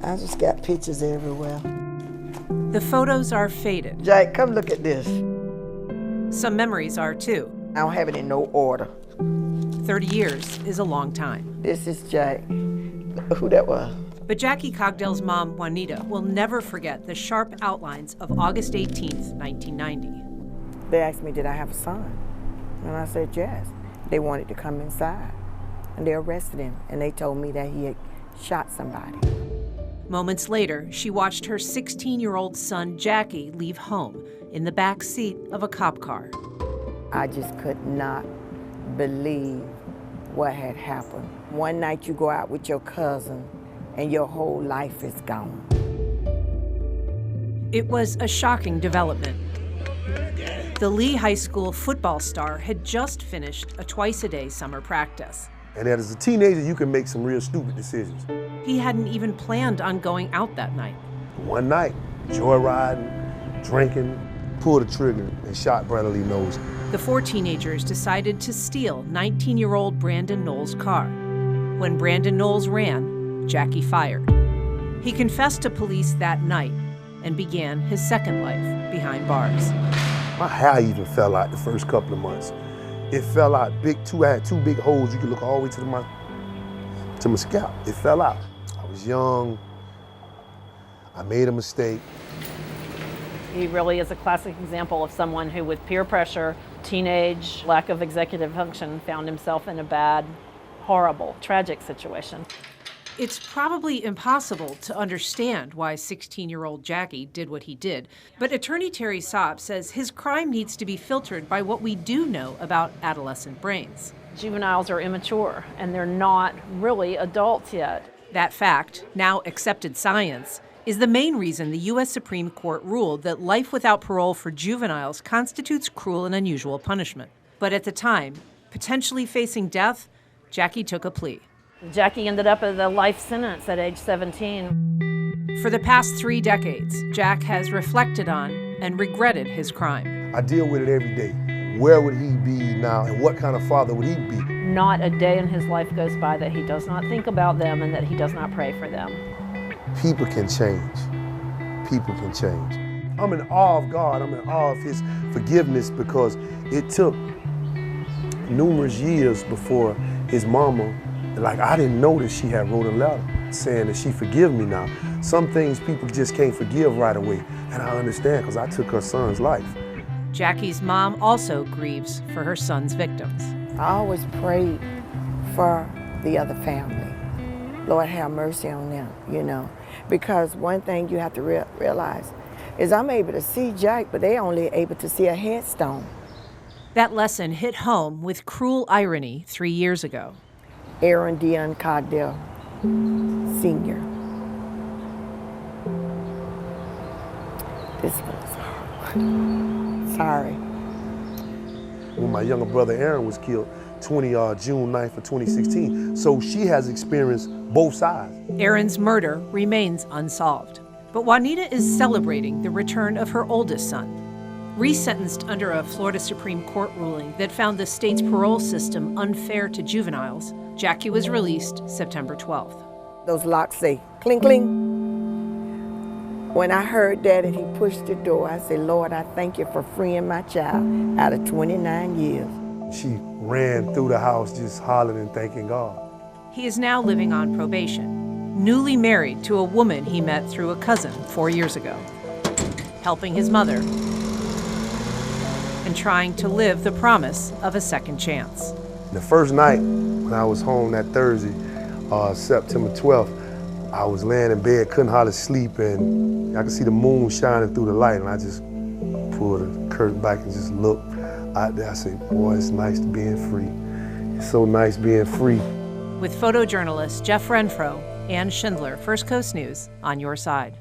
I just got pictures everywhere. The photos are faded. Jack, come look at this. Some memories are too. I don't have it in no order. 30 years is a long time. This is Jack. Who that was? But Jackie Cogdell's mom, Juanita, will never forget the sharp outlines of August 18th, 1990. They asked me, did I have a son? And I said, yes. They wanted to come inside. And they arrested him, and they told me that he had shot somebody. Moments later, she watched her 16-year-old son, Jackie, leave home in the back seat of a cop car. I just could not believe what had happened. One night you go out with your cousin, and your whole life is gone. It was a shocking development. The Lee High School football star had just finished a twice-a-day summer practice. And as a teenager, you can make some real stupid decisions. He hadn't even planned on going out that night. One night, joyriding, drinking, pulled the trigger and shot Brandon Lee Knowles. The four teenagers decided to steal 19-year-old Brandon Knowles' car. When Brandon Knowles ran, Jackie fired. He confessed to police that night and began his second life behind bars. My hair even fell out the first couple of months. It fell out big, I had two big holes. You could look all the way to my scalp. It fell out. I was young. I made a mistake. He really is a classic example of someone who, with peer pressure, teenage, lack of executive function, found himself in a bad, horrible, tragic situation. It's probably impossible to understand why 16-year-old Jackie did what he did, but attorney Terry Saab says his crime needs to be filtered by what we do know about adolescent brains. Juveniles are immature, and they're not really adults yet. That fact, now accepted science, is the main reason the U.S. Supreme Court ruled that life without parole for juveniles constitutes cruel and unusual punishment. But at the time, potentially facing death, Jackie took a plea. Jackie ended up with a life sentence at age 17. For the past 3 decades, Jack has reflected on and regretted his crime. I deal with it every day. Where would he be now, and what kind of father would he be? Not a day in his life goes by that he does not think about them and that he does not pray for them. People can change. People can change. I'm in awe of God. I'm in awe of his forgiveness because it took numerous years before his mama, like I didn't know that she had wrote a letter saying that she forgive me now. Some things people just can't forgive right away. And I understand because I took her son's life. Jackie's mom also grieves for her son's victims. I always prayed for the other family. Lord, have mercy on them, you know. Because one thing you have to realize is I'm able to see Jack, but they only able to see a headstone. That lesson hit home with cruel irony 3 years ago. Aaron Dion Cogdell, Sr. This was hard. Sorry. When my younger brother Aaron was killed, June 9th of 2016. So she has experienced both sides. Aaron's murder remains unsolved, but Juanita is celebrating the return of her oldest son. Resentenced under a Florida Supreme Court ruling that found the state's parole system unfair to juveniles, Jackie was released September 12th. Those locks say, cling, cling. When I heard that and he pushed the door, I said, Lord, I thank you for freeing my child out of 29 years. She ran through the house just hollering and thanking God. He is now living on probation, newly married to a woman he met through a cousin 4 years ago, helping his mother and trying to live the promise of a second chance. The first night when I was home that Thursday, September 12th, I was laying in bed, couldn't hardly sleep, and I could see the moon shining through the light, and I just pulled the curtain back and just looked out there. I said, boy, it's nice being free. It's so nice being free. With photojournalist Jeff Renfro, Ann Schindler, First Coast News, on your side.